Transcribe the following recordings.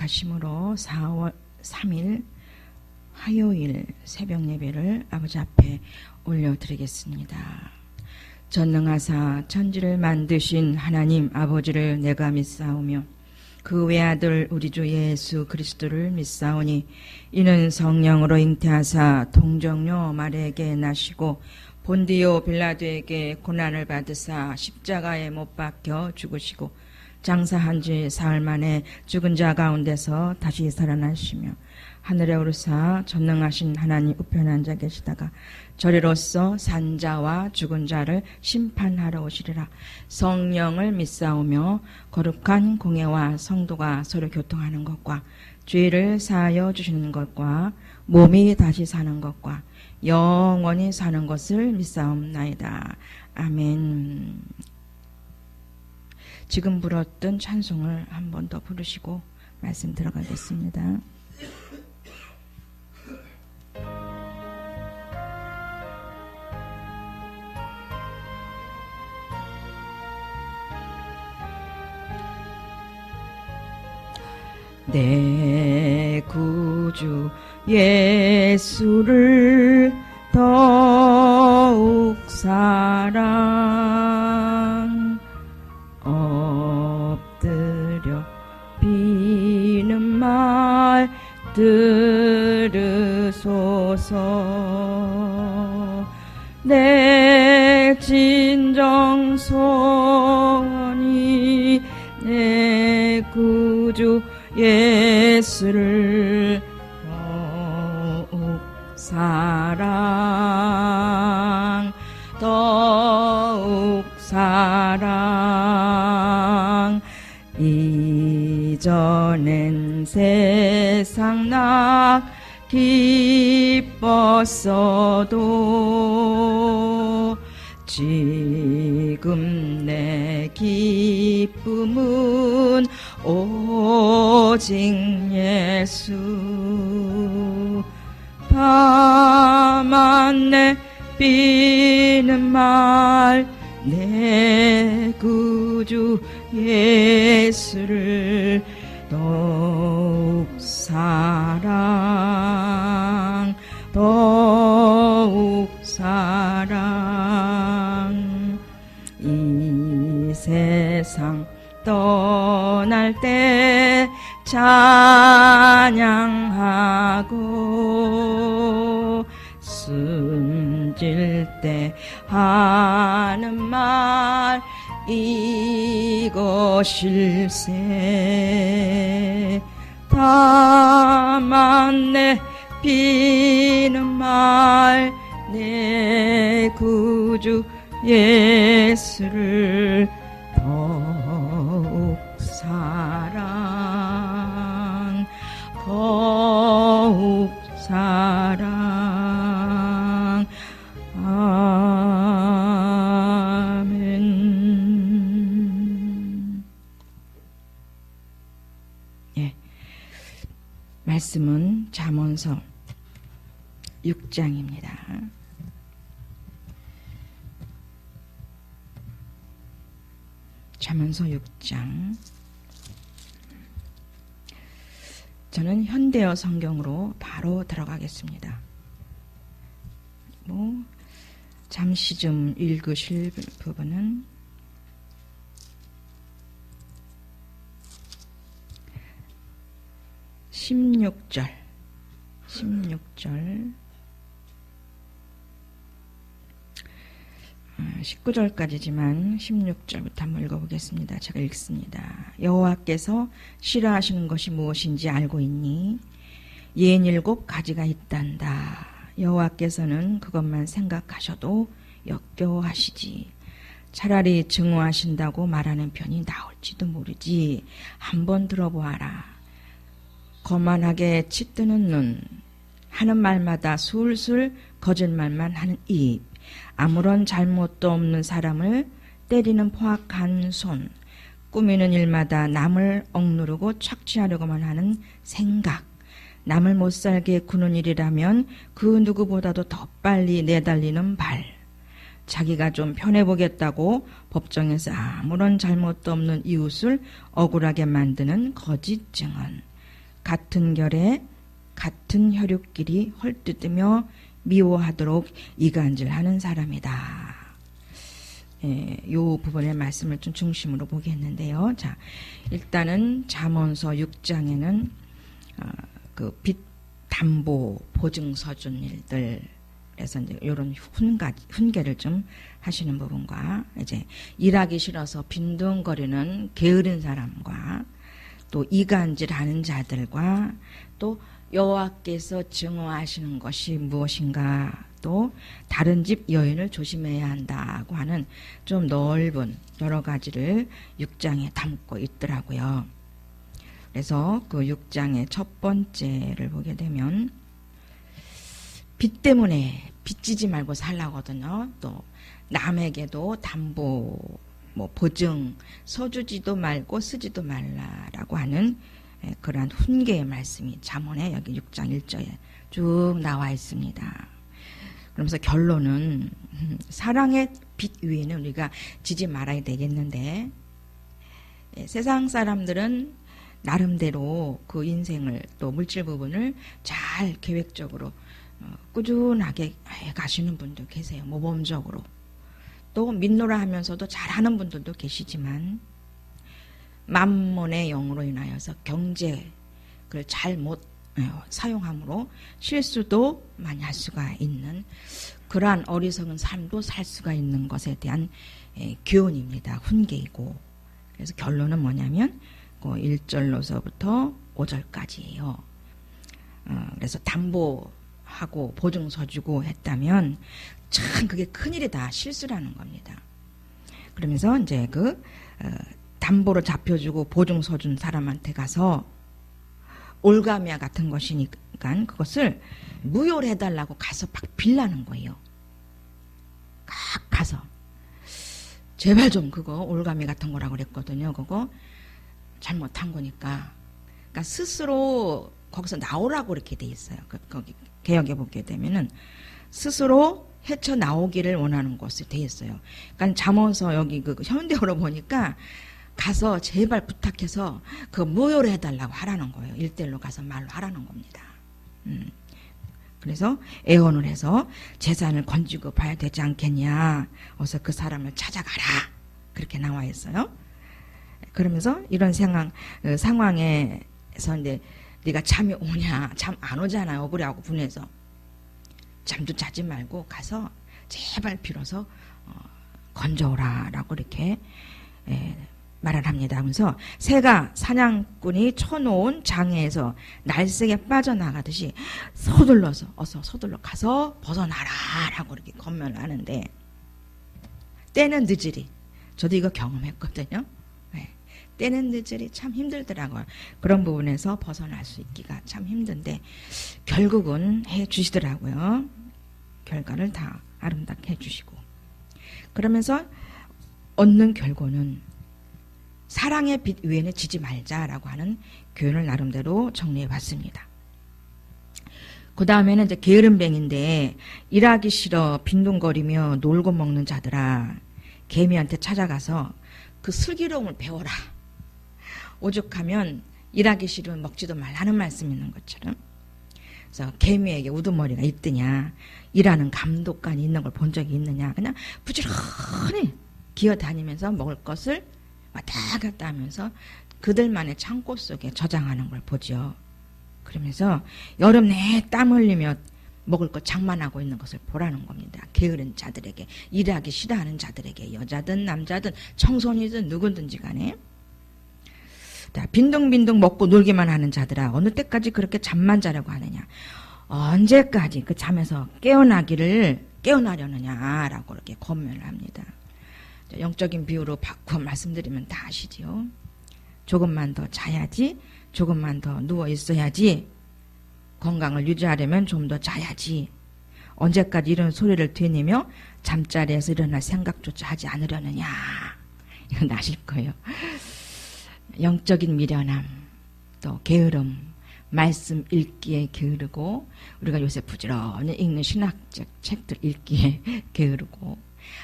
허락하심으로 4월 3일 화요일 새벽 예배를 아버지 앞에 올려드리겠습니다. 전능하사 천지를 만드신 하나님 아버지를 내가 믿사오며 그 외아들 우리 주 예수 그리스도를 믿사오니 이는 성령으로 잉태하사 동정녀 마리아에게 나시고 본디오 빌라도에게 고난을 받으사 십자가에 못 박혀 죽으시고 장사한 지 사흘 만에 죽은 자 가운데서 다시 살아나시며 하늘에 오르사 전능하신 하나님 우편에 앉아 계시다가 저리로서 산 자와 죽은 자를 심판하러 오시리라. 성령을 믿사오며 거룩한 공예와 성도가 서로 교통하는 것과 죄를 사하여 주시는 것과 몸이 다시 사는 것과 영원히 사는 것을 믿사옵나이다. 아멘. 지금 불었던 찬송을 한 번 더 부르시고 말씀 들어가겠습니다. 내 구주 예수를 더욱 사랑 엎드려 비는 말 들으소서. 내 진정 소원이 내 구주 예수를 더욱 사랑 더욱 사랑. 이전엔 세상 나 기뻤어도 지금 내 기쁨은 오직 예수. 밤안내 비는 말 내 구주 예수를 더욱 사랑 더욱 사랑. 이 세상 떠날 때 찬양하고 숨질 때 하는 말 이것일세. 다만 내 비는 말 내 구주 예수를 더욱 사랑 더욱 사랑. 아멘. 예, 말씀은 잠언서 6장입니다. 잠언서 6장. 저는 현대어 성경으로 바로 들어가겠습니다. 잠시 좀 읽으실 부분은 16절 19절까지지만 16절부터 한번 읽어보겠습니다. 제가 읽습니다. 여호와께서 싫어하시는 것이 무엇인지 알고 있니? 67가지가 있단다. 여호와께서는 그것만 생각하셔도 역겨워하시지. 차라리 증오하신다고 말하는 편이 나올지도 모르지. 한번 들어보아라. 거만하게 치뜨는 눈, 하는 말마다 술술 거짓말만 하는 입, 아무런 잘못도 없는 사람을 때리는 포악한 손, 꾸미는 일마다 남을 억누르고 착취하려고만 하는 생각, 남을 못살게 구는 일이라면 그 누구보다도 더 빨리 내달리는 발, 자기가 좀 편해보겠다고 법정에서 아무런 잘못도 없는 이웃을 억울하게 만드는 거짓 증언, 같은 결에 같은 혈육끼리 헐뜯으며 미워하도록 이간질하는 사람이다. 이 부분의 말씀을 좀 중심으로 보겠는데요. 자, 일단은 잠언서 6장에는 그 빚 담보 보증 서준 일들, 그래서 이제 이런 훈계를 좀 하시는 부분과, 이제 일하기 싫어서 빈둥거리는 게으른 사람과, 또 이간질하는 자들과, 또 여호와께서 증오하시는 것이 무엇인가, 또 다른 집 여인을 조심해야 한다고 하는 좀 넓은 여러 가지를 6장에 담고 있더라고요. 그래서 그 6장의 첫 번째를 보게 되면 빚 때문에 빚지지 말고 살라거든요. 또 남에게도 담보 보증 서주지도 말고 쓰지도 말라라고 하는 그러한 훈계의 말씀이 잠언에 여기 6장 1절에 쭉 나와 있습니다. 그러면서 결론은 사랑의 빚 위에는 우리가 지지 말아야 되겠는데, 세상 사람들은 나름대로 그 인생을, 또 물질 부분을 잘 계획적으로 꾸준하게 가시는 분도 계세요. 모범적으로. 또 믿노라 하면서도 잘하는 분들도 계시지만 맘몬의 영으로 인하여서 경제를 잘못 사용함으로 실수도 많이 할 수가 있는 그러한 어리석은 삶도 살 수가 있는 것에 대한 교훈입니다. 훈계이고. 그래서 결론은 뭐냐면 1절로서부터 5절까지예요. 그래서 담보하고 보증 서주고 했다면 참 그게 큰일이다. 실수라는 겁니다. 그러면서 이제 담보로 잡혀주고 보증 서준 사람한테 가서 올가미와 같은 것이니까 그것을 무효를 해달라고 가서 막 빌라는 거예요. 가서 제발 좀 그거 올가미 같은 거라고 그랬거든요. 그거 잘못한 거니까. 그러니까 스스로 거기서 나오라고 이렇게 돼 있어요. 거기 개혁해 보게 되면은 스스로 헤쳐나오기를 원하는 것이 돼 있어요. 그러니까 잠언서 여기 현대어로 보니까 가서 제발 부탁해서 무효를 해달라고 하라는 거예요. 1대1로 가서 말로 하라는 겁니다. 그래서 애원을 해서 재산을 건지고 봐야 되지 않겠냐. 어서 그 사람을 찾아가라. 그렇게 나와 있어요. 그러면서 이런 상황에서 이제 네가 잠이 오냐. 잠 안 오잖아요. 억울해하고 분해서. 잠도 자지 말고 가서 제발 빌어서 건져오라라고 이렇게 말을 합니다. 하면서 새가 사냥꾼이 쳐놓은 장애에서 날쌔게 빠져나가듯이 어서 서둘러 가서 벗어나라라고 이렇게 권면을 하는데, 때는 늦으리. 저도 이거 경험했거든요. 때는 늦으리 참 힘들더라고요. 그런 부분에서 벗어날 수 있기가 참 힘든데 결국은 해주시더라고요. 결과를 다 아름답게 해주시고. 그러면서 얻는 결과는 사랑의 빛 위에는 지지 말자라고 하는 교훈을 나름대로 정리해 봤습니다. 그 다음에는 이제 게으름뱅인데, 일하기 싫어 빈둥거리며 놀고 먹는 자들아, 개미한테 찾아가서 그 슬기로움을 배워라. 오죽하면 일하기 싫으면 먹지도 말라는 말씀이 있는 것처럼. 그래서 개미에게 우두머리가 있더냐, 일하는 감독관이 있는 걸 본 적이 있느냐. 그냥 부지런히 기어다니면서 먹을 것을 왔다 갔다 하면서 그들만의 창고 속에 저장하는 걸 보죠. 그러면서 여름 내내 땀 흘리며 먹을 것 장만하고 있는 것을 보라는 겁니다. 게으른 자들에게, 일하기 싫어하는 자들에게, 여자든 남자든 청소년이든 누구든지 간에. 빈둥빈둥 먹고 놀기만 하는 자들아, 어느 때까지 그렇게 잠만 자려고 하느냐. 언제까지 그 잠에서 깨어나려느냐라고 이렇게 권면을 합니다. 영적인 비유로 바꿔 말씀드리면 다 아시죠. 조금만 더 자야지, 조금만 더 누워 있어야지, 건강을 유지하려면 좀 더 자야지, 언제까지 이런 소리를 되뇌며 잠자리에서 일어날 생각조차 하지 않으려느냐. 이건 아실 거예요. 영적인 미련함, 또 게으름, 말씀 읽기에 게으르고, 우리가 요새 부지런히 읽는 신학적 책들 읽기에 게으르고,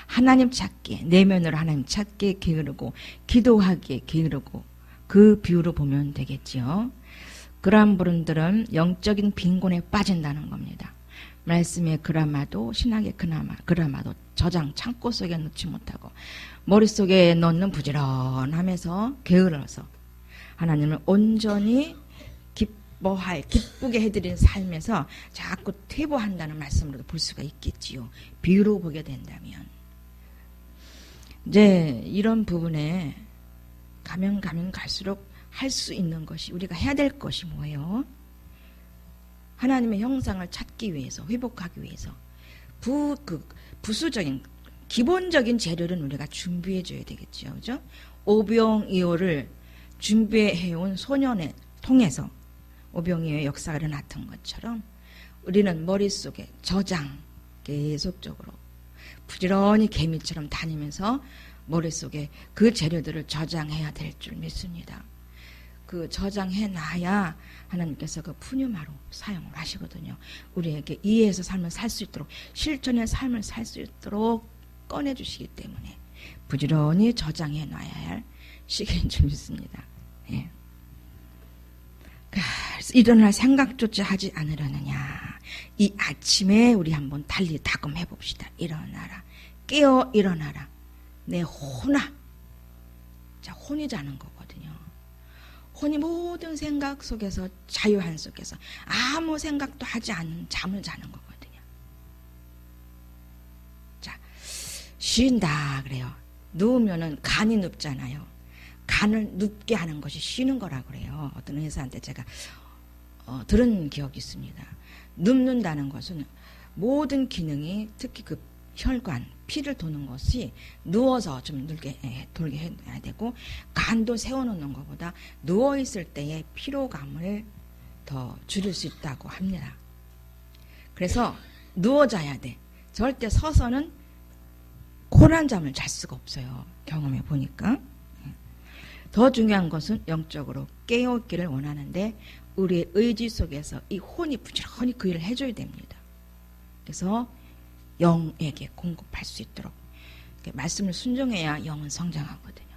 하나님 찾기에, 내면으로 하나님 찾기에 게으르고, 기도하기에 게으르고, 그 비유로 보면 되겠지요. 그러한 분들은 영적인 빈곤에 빠진다는 겁니다. 말씀의 그라마도, 신학의 그라마도 저장 창고 속에 넣지 못하고 머릿속에 넣는 부지런하면서 게을러서 하나님을 온전히 기쁘게 해드리는 삶에서 자꾸 퇴보한다는 말씀으로도 볼 수가 있겠지요. 비유로 보게 된다면. 이제 이런 부분에 가면 갈수록 할 수 있는 것이, 우리가 해야 될 것이 뭐예요? 하나님의 형상을 찾기 위해서, 회복하기 위해서 부수적인 기본적인 재료는 우리가 준비해 줘야 되겠죠. 그죠? 오병이어를 준비해온 소년에 통해서 오병이어의 역사가 일어났던 것처럼 우리는 머릿속에 저장, 계속적으로 부지런히 개미처럼 다니면서 머릿속에 그 재료들을 저장해야 될 줄 믿습니다. 그 저장해놔야 하나님께서 그 푸뉴마로 사용을 하시거든요. 우리에게 이해해서 삶을 살 수 있도록, 실천의 삶을 살 수 있도록 꺼내주시기 때문에 부지런히 저장해놔야 할 시기인 줄 믿습니다. 예. 그래서 일어날 생각조차 하지 않으려느냐. 이 아침에 우리 한번 달리 다금해 봅시다. 일어나라. 깨어 일어나라. 내 혼아. 자, 혼이 자는 거거든요. 혼이 모든 생각 속에서, 자유한 속에서 아무 생각도 하지 않는 잠을 자는 거거든요. 자, 쉰다 그래요. 누우면은 간이 눕잖아요. 간을 눕게 하는 것이 쉬는 거라고 그래요. 어떤 의사한테 제가 들은 기억이 있습니다. 눕는다는 것은 모든 기능이, 특히 그 혈관, 피를 도는 것이 누워서 좀 돌게 해야 되고, 간도 세워놓는 것보다 누워있을 때의 피로감을 더 줄일 수 있다고 합니다. 그래서 누워 자야 돼. 절대 서서는 곤한 잠을 잘 수가 없어요. 경험해 보니까. 더 중요한 것은 영적으로 깨어있기를 원하는데 우리의 의지 속에서 이 혼이 부지런히 그 일을 해줘야 됩니다. 그래서 영에게 공급할 수 있도록 말씀을 순종해야 영은 성장하거든요.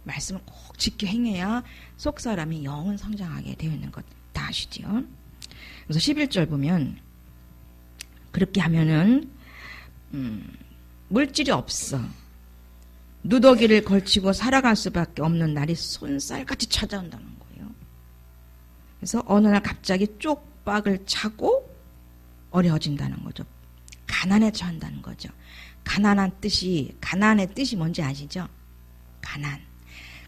말씀을 꼭 지켜 행해야 속사람이 영은 성장하게 되어 있는 것 다 아시죠? 그래서 11절 보면 그렇게 하면은 물질이 없어. 누더기를 걸치고 살아갈 수밖에 없는 날이 손살같이 찾아온다는 거예요. 그래서 어느 날 갑자기 쪽박을 차고 어려워진다는 거죠. 가난에 처한다는 거죠. 가난의 뜻이 뭔지 아시죠? 가난.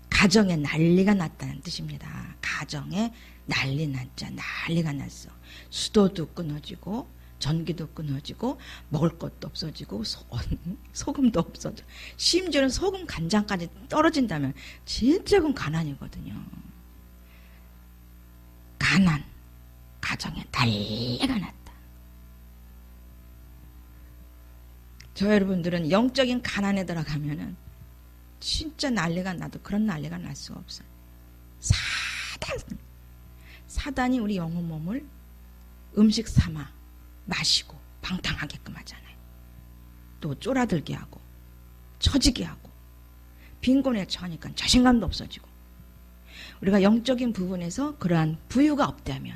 가정에 난리가 났다는 뜻입니다. 가정에 난리가 났어. 수도도 끊어지고 전기도 끊어지고 먹을 것도 없어지고 소금도 없어져. 심지어는 소금 간장까지 떨어진다면 진짜 그건 가난이거든요. 가난. 가정에 난리가 났다. 저 여러분들은 영적인 가난에 들어가면은 진짜 난리가 나도 그런 난리가 날 수가 없어요. 사단이 우리 영혼 몸을 음식 삼아 마시고 방탕하게끔 하잖아요. 또 쫄아들게 하고 처지게 하고 빈곤에 처하니까 자신감도 없어지고, 우리가 영적인 부분에서 그러한 부유가 없다면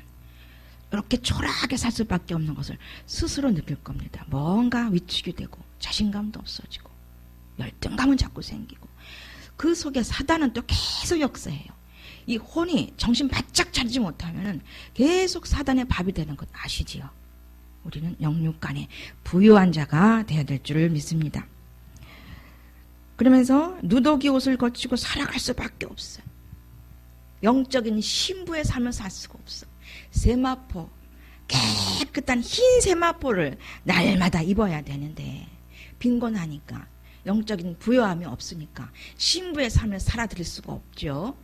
이렇게 초라하게 살 수밖에 없는 것을 스스로 느낄 겁니다. 뭔가 위축이 되고 자신감도 없어지고 열등감은 자꾸 생기고, 그 속에 사단은 또 계속 역사해요. 이 혼이 정신 바짝 차리지 못하면 계속 사단의 밥이 되는 것 아시지요? 우리는 영육간에 부유한 자가 되어야 될 줄을 믿습니다. 그러면서 누더기 옷을 거치고 살아갈 수밖에 없어요. 영적인 신부의 삶을 살 수가 없어. 세마포, 깨끗한 흰 세마포를 날마다 입어야 되는데 빈곤하니까, 영적인 부요함이 없으니까 신부의 삶을 살아드릴 수가 없죠.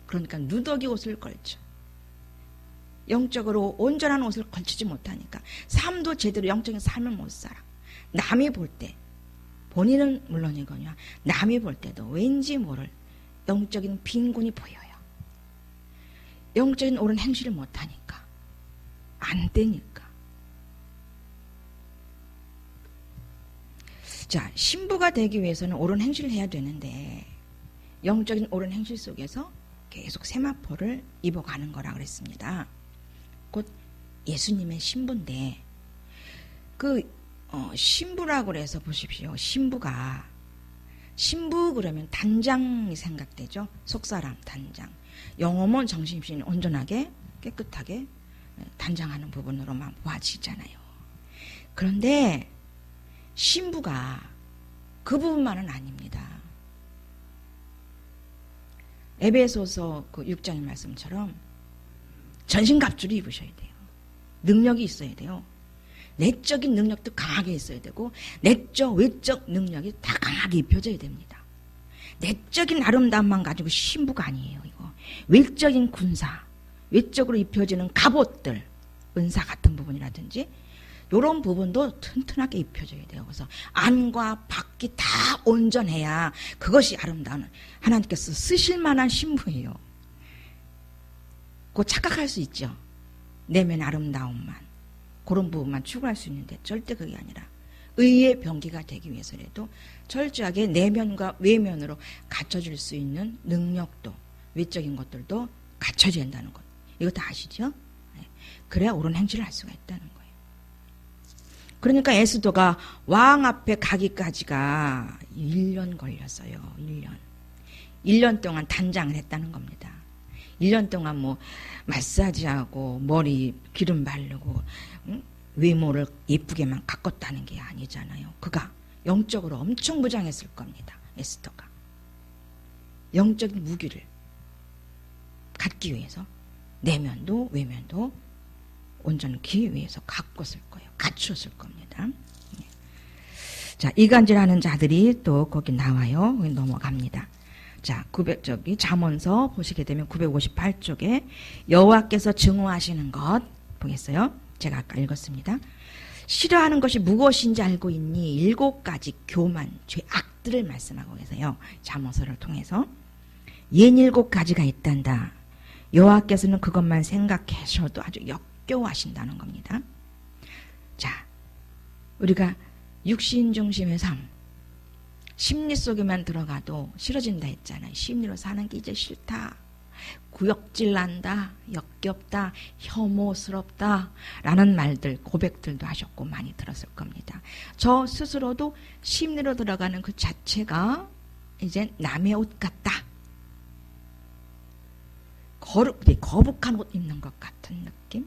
그러니까 누더기 옷을 걸쳐. 영적으로 온전한 옷을 걸치지 못하니까 삶도 제대로 영적인 삶을 못 살아. 남이 볼 때, 본인은 물론이거냐, 남이 볼 때도 왠지 모를 영적인 빈곤이 보여요. 영적인 옳은 행실을 못하니까, 안 되니까. 자, 신부가 되기 위해서는 옳은 행실을 해야 되는데 영적인 옳은 행실 속에서 계속 세마포를 입어가는 거라 그랬습니다. 곧 예수님의 신부인데 신부라고 그래서 보십시오. 신부 그러면 단장이 생각되죠. 속사람 단장. 영어면 정신신이 온전하게 깨끗하게 단장하는 부분으로만 보아지잖아요. 그런데 신부가 그 부분만은 아닙니다. 에베소서 그 6장의 말씀처럼 전신갑주를 입으셔야 돼요. 능력이 있어야 돼요. 내적인 능력도 강하게 있어야 되고 내적 외적 능력이 다 강하게 입혀져야 됩니다. 내적인 아름다움만 가지고 신부가 아니에요. 이거 외적인 군사, 외적으로 입혀지는 갑옷들, 은사 같은 부분이라든지 이런 부분도 튼튼하게 입혀져야 돼요. 그래서 안과 밖이 다 온전해야 그것이 아름다운 하나님께서 쓰실 만한 신부예요. 그 착각할 수 있죠. 내면 아름다움만 그런 부분만 추구할 수 있는데 절대 그게 아니라 의의 병기가 되기 위해서라도 철저하게 내면과 외면으로 갖춰질 수 있는 능력도 외적인 것들도 갖춰져야 한다는 것. 이거 다 아시죠? 그래야 옳은 행실을 할 수가 있다는 거예요. 그러니까 에스더가 왕 앞에 가기까지가 1년 걸렸어요. 1년 동안 단장을 했다는 겁니다. 1년 동안 뭐 마사지하고 머리 기름 바르고 외모를 예쁘게만 가꿨다는 게 아니잖아요. 그가 영적으로 엄청 무장했을 겁니다. 에스더가 영적인 무기를 갖기 위해서 내면도 외면도 온전히 위해서 가꿨을 거예요. 갖추었을 겁니다. 자, 이간질하는 자들이 또 거기 나와요. 거기 넘어갑니다. 자, 잠언서 보시게 되면 958쪽에 여호와께서 증오하시는 것 보겠어요? 제가 아까 읽었습니다. 싫어하는 것이 무엇인지 알고 있니? 7가지 교만, 죄악들을 말씀하고 계세요. 잠언서를 통해서. 옌 7가지가 있단다. 여호와께서는 그것만 생각하셔도 아주 역겨워하신다는 겁니다. 자, 우리가 육신 중심의 삶, 심리 속에만 들어가도 싫어진다 했잖아요. 심리로 사는 게 이제 싫다. 구역질 난다. 역겹다. 혐오스럽다. 라는 말들, 고백들도 하셨고 많이 들었을 겁니다. 저 스스로도 심리로 들어가는 그 자체가 이제 남의 옷 같다. 거북한 옷 입는 것 같은 느낌?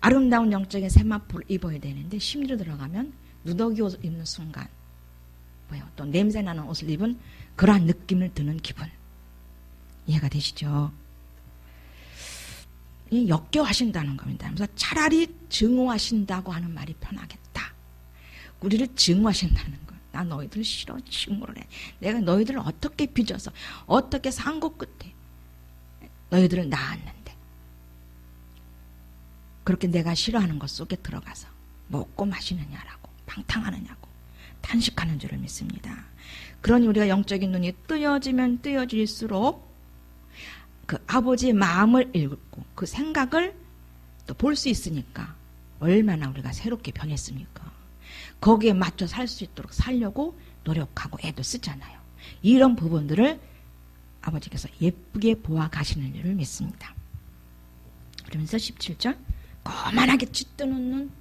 아름다운 영적인 세마포를 입어야 되는데 심리로 들어가면 누더기 옷을 입는 순간 또 냄새나는 옷을 입은 그러한 느낌을 드는 기분. 이해가 되시죠? 역겨워하신다는 겁니다. 그래서 차라리 증오하신다고 하는 말이 편하겠다. 우리를 증오하신다는 거. 나 너희들 싫어. 증오를 해. 내가 너희들을 어떻게 빚어서 어떻게 산고 끝에 너희들을 낳았는데 그렇게 내가 싫어하는 것 속에 들어가서 먹고 마시느냐라고 방탕하느냐고 탄식하는 줄을 믿습니다. 그러니 우리가 영적인 눈이 뜨여지면 뜨여질수록 그 아버지의 마음을 읽고 그 생각을 또 볼 수 있으니까 얼마나 우리가 새롭게 변했습니까? 거기에 맞춰 살 수 있도록 살려고 노력하고 애도 쓰잖아요. 이런 부분들을 아버지께서 예쁘게 보아 가시는 줄을 믿습니다. 그러면서 17절 거만하게 찢뜨는 눈.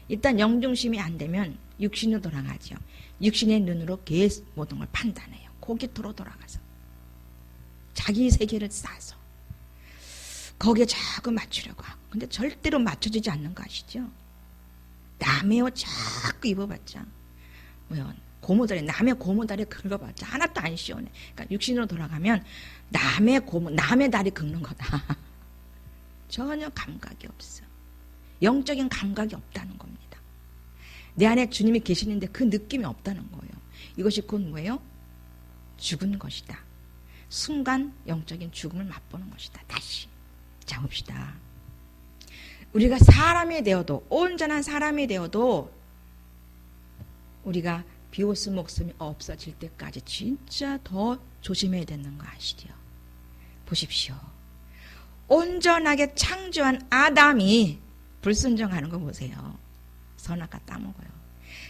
일단 영중심이 안 되면 육신으로 돌아가죠. 육신의 눈으로 계속 모든 걸 판단해요. 고깃으로 돌아가서 자기 세계를 쌓아서 거기에 자꾸 맞추려고 하고. 근데 절대로 맞춰지지 않는 거 아시죠? 남의 옷 자꾸 입어봤자 고무다리 남의 고무다리 긁어봤자 하나도 안 시원해. 그러니까 육신으로 돌아가면 남의 다리 긁는 거다. 전혀 감각이 없어. 영적인 감각이 없다는 겁니다. 내 안에 주님이 계시는데 그 느낌이 없다는 거예요. 이것이 곧 뭐예요? 죽은 것이다. 순간 영적인 죽음을 맛보는 것이다. 다시 잡읍시다. 우리가 사람이 되어도 온전한 사람이 되어도 우리가 비오스 목숨이 없어질 때까지 진짜 더 조심해야 되는 거 아시죠? 보십시오. 온전하게 창조한 아담이 불순종하는 거 보세요. 선악과 따먹어요.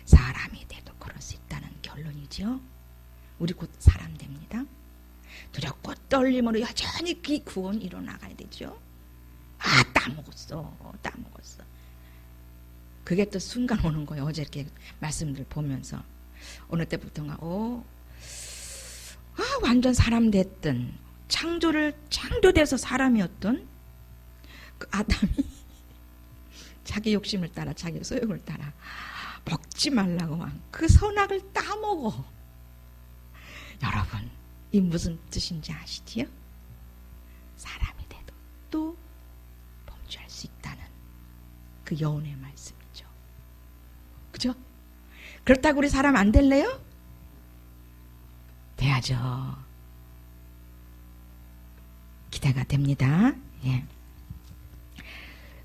사람이 돼도 그럴 수 있다는 결론이죠. 우리 곧 사람 됩니다. 두렵고 떨림으로 여전히 그 구원 이뤄나가야 되죠. 따먹었어. 그게 또 순간 오는 거예요. 어제 이렇게 말씀들 보면서 어느 때부터가 완전 사람 됐던 창조돼서 사람이었던 그 아담이 자기 욕심을 따라 자기 소욕을 따라 먹지 말라고 그 선악을 따먹어. 여러분 이 무슨 뜻인지 아시지요? 사람이 돼도 또 범죄할 수 있다는 그 여운의 말씀이죠. 그죠? 그렇다고 우리 사람 안 될래요? 돼야죠. 기대가 됩니다. 예.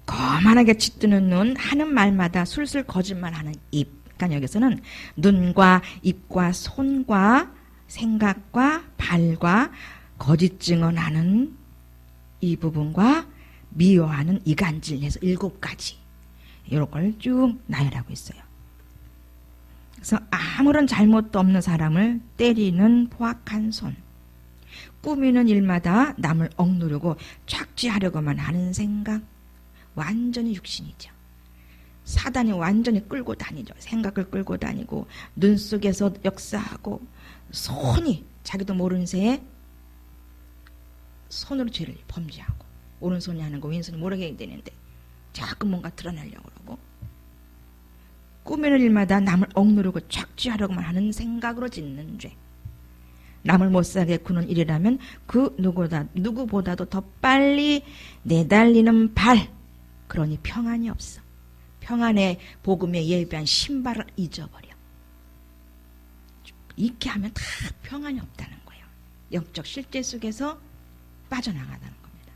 거만하게 짓드는 눈, 하는 말마다 술술 거짓말하는 입. 그러니까 여기서는 눈과 입과 손과 생각과 발과 거짓 증언하는 이 부분과 미워하는 이간질해서 7가지 이런 걸 쭉 나열하고 있어요. 그래서 아무런 잘못도 없는 사람을 때리는 포악한 손, 꾸미는 일마다 남을 억누르고 착취하려고만 하는 생각, 완전히 육신이죠. 사단이 완전히 끌고 다니죠. 생각을 끌고 다니고 눈 속에서 역사하고 손이 자기도 모르는 새에 손으로 죄를 범죄하고 오른손이 하는 거 왼손이 모르게 해야 되는데 자꾸 뭔가 드러내려고 그러고 꾸미는 일마다 남을 억누르고 착취하려고만 하는 생각으로 짓는 죄. 남을 못살게 구는 일이라면 그 누구보다도 더 빨리 내달리는 발. 그러니 평안이 없어. 평안의 복음에 예비한 신발을 잊어버려. 이렇게 하면 다 평안이 없다는 거예요. 영적 실제 속에서 빠져나가다는 겁니다.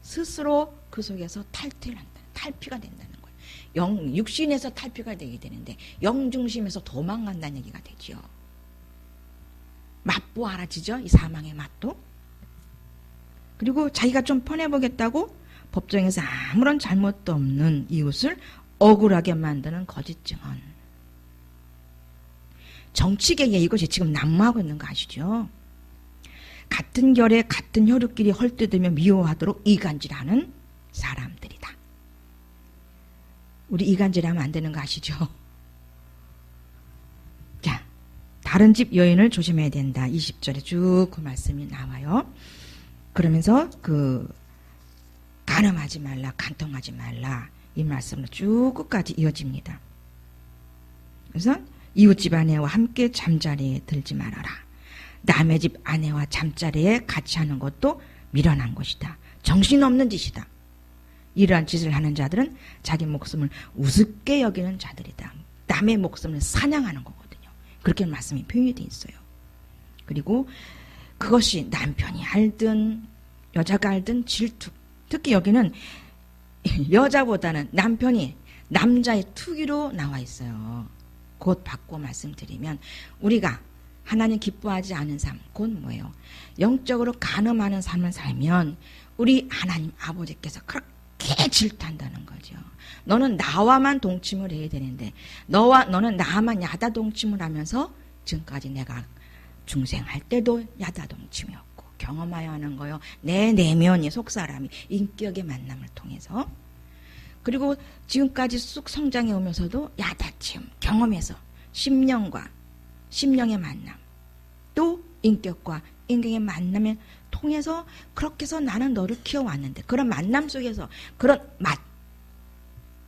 스스로 그 속에서 탈피가 된다는 거예요. 육신에서 탈피가 되게 되는데 영중심에서 도망간다는 얘기가 되죠. 맛보 알아지죠? 이 사망의 맛도. 그리고 자기가 좀 편해보겠다고 법정에서 아무런 잘못도 없는 이웃을 억울하게 만드는 거짓 증언. 정치계에 이것이 지금 난무하고 있는 거 아시죠? 같은 결에 같은 혈육끼리 헐뜯으며 미워하도록 이간질하는 사람들이다. 우리 이간질하면 안 되는 거 아시죠? 자, 다른 집 여인을 조심해야 된다. 20절에 쭉 그 말씀이 나와요. 그러면서 간음하지 말라, 간통하지 말라 이 말씀으로 쭉 끝까지 이어집니다. 그래서 이웃집 아내와 함께 잠자리에 들지 말아라. 남의 집 아내와 잠자리에 같이 하는 것도 미련한 것이다. 정신없는 짓이다. 이러한 짓을 하는 자들은 자기 목숨을 우습게 여기는 자들이다. 남의 목숨을 사냥하는 거거든요. 그렇게 말씀이 표현이 되어 있어요. 그리고 그것이 남편이 알든 여자가 알든 질투. 특히 여기는 여자보다는 남편이 남자의 투기로 나와 있어요. 곧 바꿔 말씀드리면 우리가 하나님 기뻐하지 않은 삶, 곧 뭐예요? 영적으로 간음하는 삶을 살면 우리 하나님 아버지께서 그렇게 질투한다는 거죠. 너는 나와만 동침을 해야 되는데 너는 나만 야다 동침을 하면서 지금까지 내가 중생할 때도 야다 동침이었고 경험하여 하는 거요. 내 내면이 속사람이 인격의 만남을 통해서 그리고 지금까지 쑥 성장해 오면서도 야다침 경험해서 심령의 만남 또 인격과 인격의 만남을 통해서 그렇게 해서 나는 너를 키워왔는데 그런 만남 속에서 그런 맛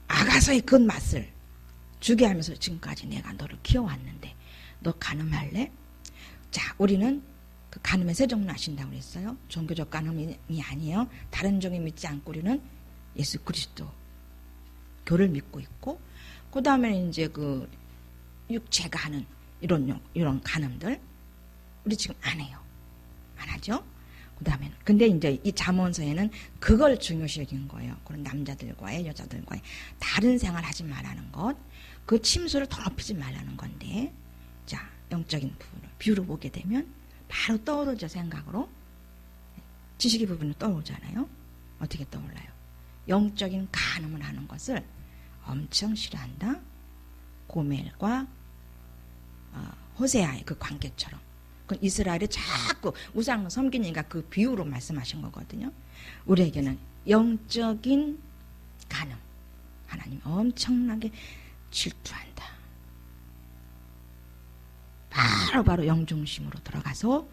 아가서의 그 맛을 주게 하면서 지금까지 내가 너를 키워왔는데 너 간음할래? 자, 우리는 그 간음의 세 종류 아신다고 그랬어요. 종교적 간음이 아니에요. 다른 종이 믿지 않고 우리는 예수 그리스도 교를 믿고 있고 그 다음에 이제 그 육체가 하는 이런 간음들 우리 지금 안 해요. 안 하죠. 그 다음에는 근데 이제 이 잠언서에는 그걸 중요시 여긴 거예요. 그런 남자들과의 여자들과의 다른 생활 하지 말라는 것, 그 침수를 더럽히지 말라는 건데, 자 영적인 부분을 비유로 보게 되면 바로 떠오르죠. 생각으로 지식의 부분은 떠오르잖아요. 어떻게 떠올라요? 영적인 간음을 하는 것을 엄청 싫어한다. 고멜과 호세아의 그 관계처럼 그 이스라엘이 자꾸 우상 섬기니까 그 비유로 말씀하신 거거든요. 우리에게는 영적인 간음, 하나님 엄청나게 질투한다. 바로 영중심으로 들어가서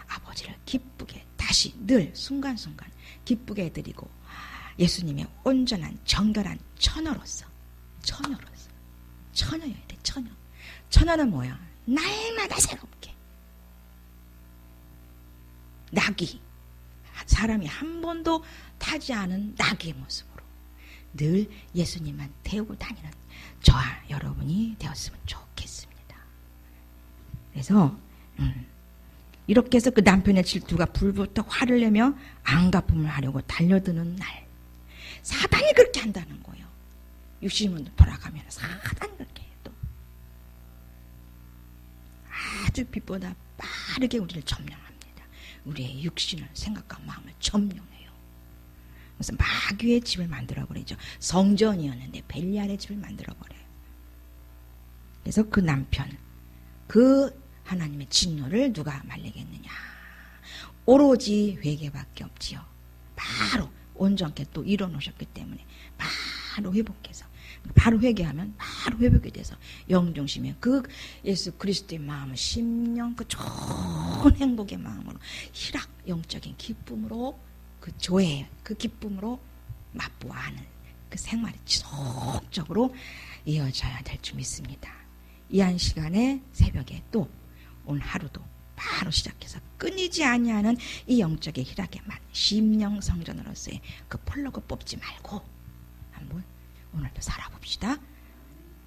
아버지를 기쁘게 다시 늘 순간순간 기쁘게 해드리고 예수님의 온전한 정결한 처녀로서 처녀여야 돼. 처녀는 뭐야? 날마다 새롭게 나귀, 사람이 한 번도 타지 않은 나귀의 모습으로 늘 예수님만 태우고 다니는 저와 여러분이 되었으면 좋겠습니다. 그래서 이렇게 해서 그 남편의 질투가 불부터 화를 내며 안갚음을 하려고 달려드는 날, 사단이 그렇게 한다는 거예요. 육신으로 돌아가면 사단이 그렇게 해요. 또 아주 빛보다 빠르게 우리를 점령합니다. 우리의 육신을, 생각과 마음을 점령해요. 그래서 마귀의 집을 만들어버리죠. 성전이었는데 벨리알의 집을 만들어버려요. 그래서 그 남편, 그 하나님의 진노를 누가 말리겠느냐? 오로지 회개밖에 없지요. 바로 온전케 또 이뤄놓으셨기 때문에 바로 회복해서, 바로 회개하면 바로 회복이 돼서 영중심에 그 예수 그리스도의 마음을 심령 그 좋은 행복의 마음으로 희락 영적인 기쁨으로 그 조회 그 기쁨으로 맛보아하는 그 생활이 지속적으로 이어져야 될 줄 믿습니다. 이 한 시간에 새벽에 또 오늘 하루도 바로 시작해서 끊이지 아니하는 이 영적의 희락에만 심령 성전으로서의 그 폴로그 뽑지 말고 한번 오늘도 살아봅시다.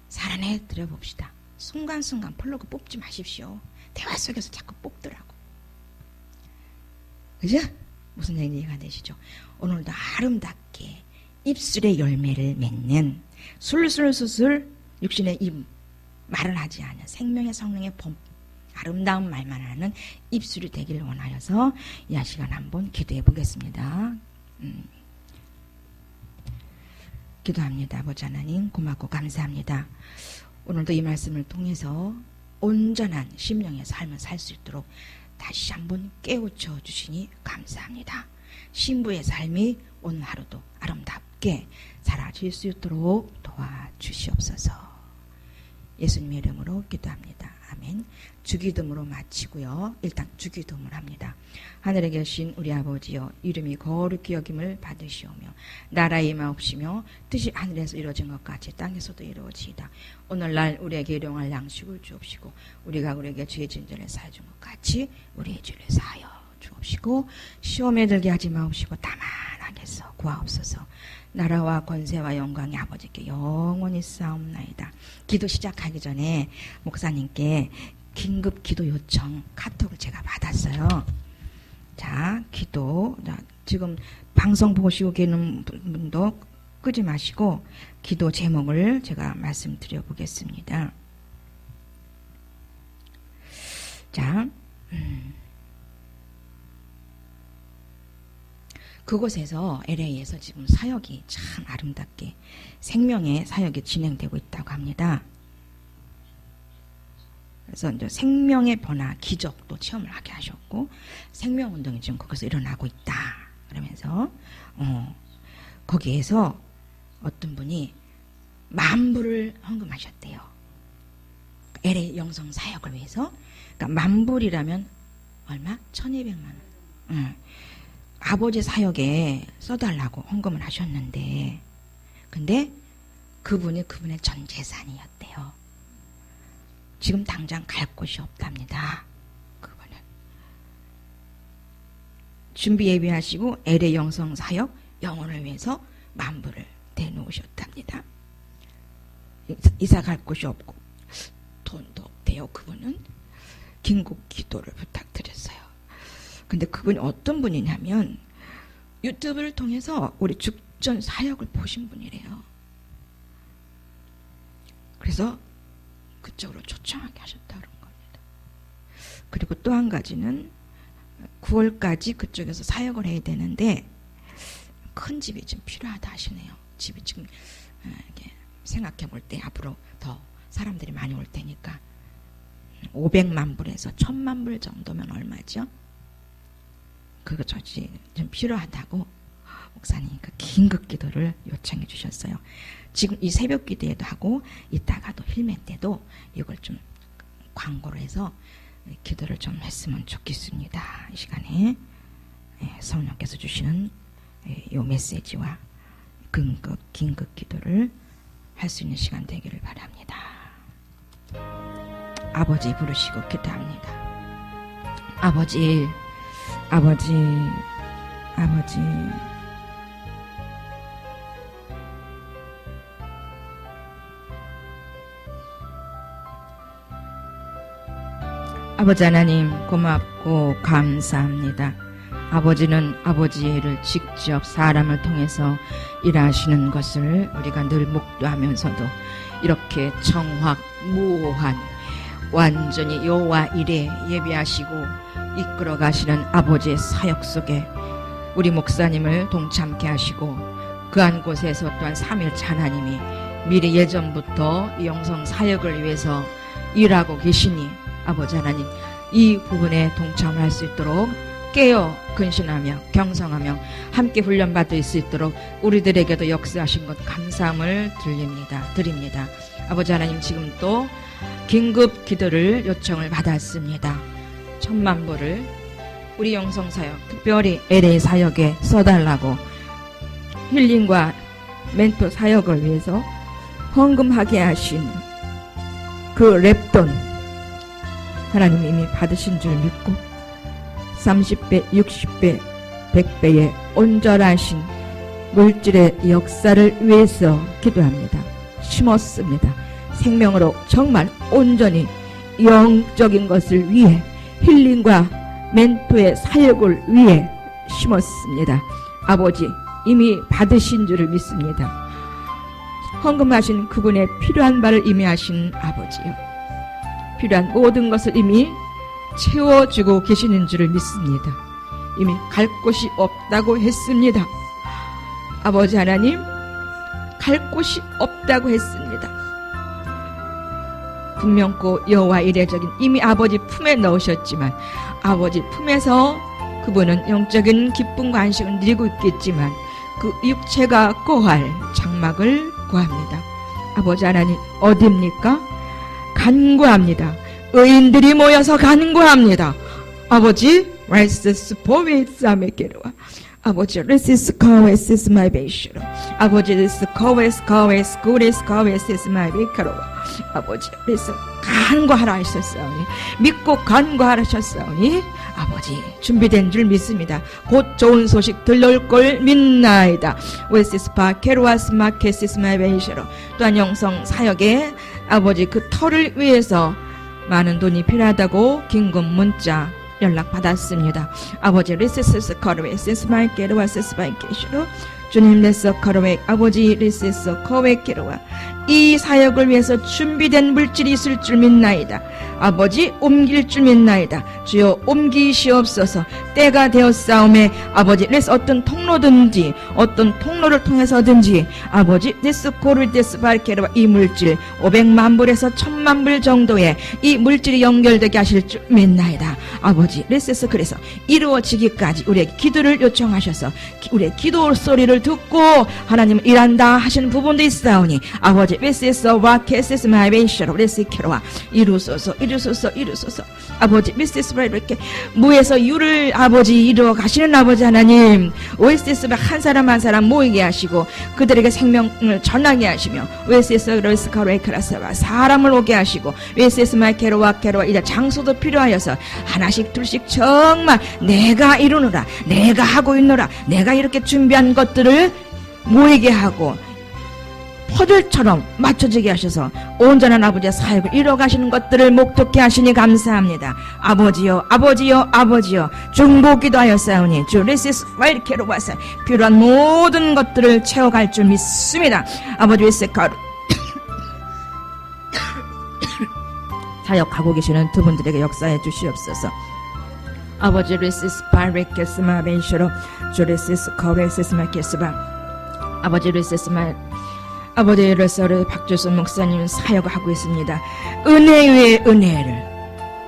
살아내 드려봅시다. 순간순간 폴로그 뽑지 마십시오. 대화 속에서 자꾸 뽑더라고. 그죠? 무슨 얘기가 되시죠? 오늘도 아름답게 입술의 열매를 맺는 술술술술 육신의 입 말을 하지 않은 생명의 성령의 봄 아름다운 말만 하는 입술이 되기를 원하여서 이 시간 한번 기도해 보겠습니다. 기도합니다. 아버지 하나님 고맙고 감사합니다. 오늘도 이 말씀을 통해서 온전한 심령의 삶을 살 수 있도록 다시 한번 깨우쳐 주시니 감사합니다. 신부의 삶이 오늘 하루도 아름답게 살아질 수 있도록 도와주시옵소서. 예수님의 이름으로 기도합니다. 아멘. 주기도문으로 마치고요. 일단 주기도문을 합니다. 하늘에 계신 우리 아버지여, 이름이 거룩히 여김을 받으시오며 나라의 임하옵시며 뜻이 하늘에서 이루어진 것 같이 땅에서도 이루어지이다. 오늘날 우리에게 일용할 양식을 주옵시고 우리가 우리에게 죄 지은 자를 사하여 준 것 같이 우리의 죄를 사하여 주옵시고 시험에 들게 하지 마옵시고 다만 악에서 구하옵소서. 나라와 권세와 영광이 아버지께 영원히 싸움나이다. 기도 시작하기 전에 목사님께 긴급 기도 요청 카톡을 제가 받았어요. 자, 기도. 자, 지금 방송 보시고 계는 분도 끄지 마시고 기도 제목을 제가 말씀드려 보겠습니다. 자, 그곳에서 LA에서 지금 사역이 참 아름답게 생명의 사역이 진행되고 있다고 합니다. 그래서 이제 생명의 변화, 기적도 체험을 하게 하셨고 생명운동이 지금 거기서 일어나고 있다. 그러면서 거기에서 어떤 분이 10,000불을 헌금하셨대요. LA 영성 사역을 위해서. 그러니까 10,000불이라면 얼마? 1,200만 원. 아버지 사역에 써달라고 헌금을 하셨는데 근데 그분이 그분의 전 재산이었대요. 지금 당장 갈 곳이 없답니다. 그분은 준비 예비하시고 LA 영성 사역 영혼을 위해서 10,000불을 대놓으셨답니다. 이사 갈 곳이 없고 돈도 없대요. 그분은 긴급 기도를 부탁드렸어요. 근데 그분이 어떤 분이냐면 유튜브를 통해서 우리 죽전 사역을 보신 분이래요. 그래서 그쪽으로 초청하게 하셨다는 겁니다. 그리고 또 한 가지는 9월까지 그쪽에서 사역을 해야 되는데 큰 집이 좀 필요하다 하시네요. 집이 지금 이렇게 생각해 볼 때 앞으로 더 사람들이 많이 올 테니까 500만 불에서 1000만 불 정도면 얼마죠? 그거 좀 필요하다고 목사님 그 긴급 기도를 요청해 주셨어요. 지금 이 새벽 기도에도 하고 이따가도 힐맨 때도 이걸 좀 광고로 해서 기도를 좀 했으면 좋겠습니다. 이 시간에 성령께서 주시는 이 메시지와 긴급 기도를 할 수 있는 시간 되기를 바랍니다. 아버지 부르시고 기도합니다. 아버지 아버지 하나님 고맙고 감사합니다. 아버지는 아버지의 일을 직접 사람을 통해서 일하시는 것을 우리가 늘 목도하면서도 이렇게 청확무호한 완전히 여호와 일에 예비하시고 이끌어 가시는 아버지의 사역 속에 우리 목사님을 동참케 하시고 그 한 곳에서 또한 삼일째 하나님이 미리 예전부터 이 영성 사역을 위해서 일하고 계시니 아버지 하나님 이 부분에 동참을 할 수 있도록 깨어 근신하며 경성하며 함께 훈련받을 수 있도록 우리들에게도 역사하신 것 감사함을 드립니다. 아버지 하나님 지금 또 긴급 기도를 요청을 받았습니다. 1000만 불을 우리 영성사역 특별히 LA 사역에 써달라고 힐링과 멘토 사역을 위해서 헌금하게 하신 그 랩돈 하나님이 이미 받으신 줄 믿고 30배, 60배, 100배의 온전하신 물질의 역사를 위해서 기도합니다. 심었습니다. 생명으로 정말 온전히 영적인 것을 위해 힐링과 멘토의 사역을 위해 심었습니다. 아버지 이미 받으신 줄을 믿습니다. 헌금하신 그분의 필요한 바를 이미 하신 아버지요. 필요한 모든 것을 이미 채워주고 계시는 줄을 믿습니다. 이미 갈 곳이 없다고 했습니다. 아버지 하나님 갈 곳이 없다고 했습니다. 분명코 여호와 이레적인 이미 아버지 품에 넣으셨지만 아버지 품에서 그분은 영적인 기쁨과 안식을 누리고 있겠지만 그 육체가 거할 장막을 구합니다. 아버지 하나님 어디입니까? 간구합니다. 의인들이 모여서 간구합니다. 아버지 아버지 레시스카웨시스 마이 베이시로 아버지 레시스카웨스카웨스쿠레스카웨시스 마이 베이카로 아버지 레시 간구하라 하셨사오니 믿고 간구하라 하셨사오니 아버지 준비된 줄 믿습니다. 곧 좋은 소식 들려올 걸 믿나이다. 웨시스파 케로아스마 케시스 마이 베이시로 또한 영성 사역에 아버지 그 터를 위해서 많은 돈이 필요하다고 긴급 문자 연락 받았습니다. 아버지 리세스 커르웨 세스마이 게르와 세스마이 게시로 주님 레서 커르웨 아버지 리세스 커웨 게르와 이 사역을 위해서 준비된 물질이 있을 줄 믿나이다. 아버지 옮길 줄 믿나이다. 주여 옮기시옵소서. 때가 되었사오매 아버지 레스 어떤 통로든지 어떤 통로를 통해서든지 아버지 데스 코르 데스 발케르와 이 물질 500만 불에서 1000만 불 정도의 이 물질이 연결되게 하실 줄 믿나이다. 아버지 레스에서 그래서 이루어지기까지 우리에게 기도를 요청하셔서 우리의 기도 소리를 듣고 하나님 일한다 하시는 부분도 있사오니 아버지 레스에서 와케세스 마이베이셔로 레스케로와 이루소서 아버지 미스스브라 이렇게 무에서 유를 아버지 이루어 가시는 아버지 하나님 오에스에스가 한 사람 한 사람 모이게 하시고 그들에게 생명을 전하게 하시며 오에스에스 로스카로에크라사와 사람을 오게 하시고 오에스에스 마이케로와 케로와 이제 장소도 필요하여서 하나씩 둘씩 정말 내가 이루노라 내가 하고 있노라 내가 이렇게 준비한 것들을 모이게 하고 퍼즐처럼 맞춰지게 하셔서 온전한 아버지의 사역을 이뤄가시는 것들을 목독케 하시니 감사합니다. 아버지여 중보기도 하였사오니 주 리시스 파일케로 와서 필요한 모든 것들을 채워갈 줄 믿습니다. 아버지 웨세카루 사역하고 계시는 두 분들에게 역사해 주시옵소서. 아버지 리시스 파일케스마 벤쇼로 주 리시스 커레세스마 케스바 아버지 리시스마 아버지 레서를 박주선 목사님 사역을 하고 있습니다. 은혜 위에 은혜를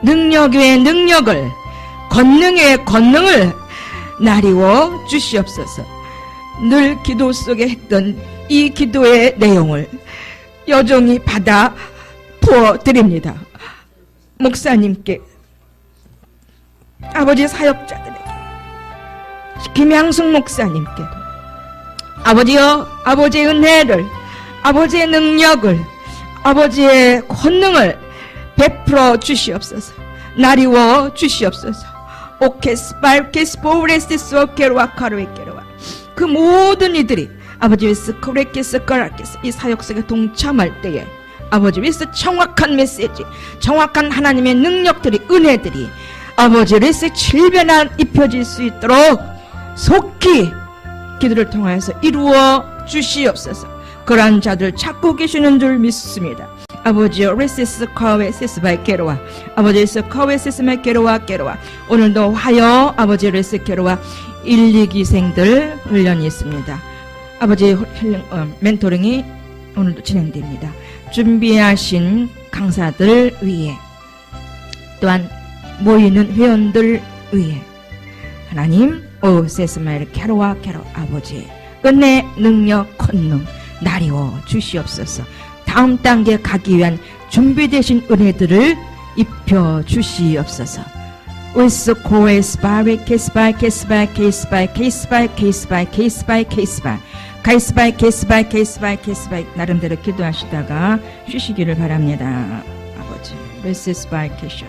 능력 외의 능력을, 권능 외의 권능을 나리워 주시옵소서. 늘 기도 속에 했던 이 기도의 내용을 여종이 받아 부어드립니다. 목사님께, 아버지 사역자들에게, 김양숙 목사님께도 아버지여, 아버지의 은혜를, 아버지의 능력을, 아버지의 권능을 베풀어 주시옵소서. 나리워 주시옵소서. 오케스 발케스 보레스스 오케로와 카르웨케로와 그 모든 이들이 아버지 위스 코레케스 까라케스 이 사역 속에 동참할 때에 아버지 위스 정확한 메시지, 정확한 하나님의 능력들이, 은혜들이 아버지 위스 질변한 입혀질 수 있도록 속히 기도를 통하여서 이루어 주시옵소서. 그러한 자들 찾고 계시는 줄 믿습니다. 아버지여, 레시스 카웨 세스바이 게로와, 아버지 레스 카웨 세스마이 게로와 게로와, 오늘도 하여 아버지 레스 게로와 1, 2기생들 훈련이 있습니다. 아버지 멘토링이 오늘도 진행됩니다. 준비하신 강사들 위에, 또한 모이는 회원들 위에 하나님 오 세스마일 캐로와 캐로 아버지 은혜, 능력, 권능 나리워 주시옵소서. 다음 단계 가기 위한 준비되신 은혜들을 입혀 주시옵소서. with course by case by case by case by case by case by case by case by case by case by case by case by 나름대로 기도하시다가 쉬시기를 바랍니다. 아버지, this is by case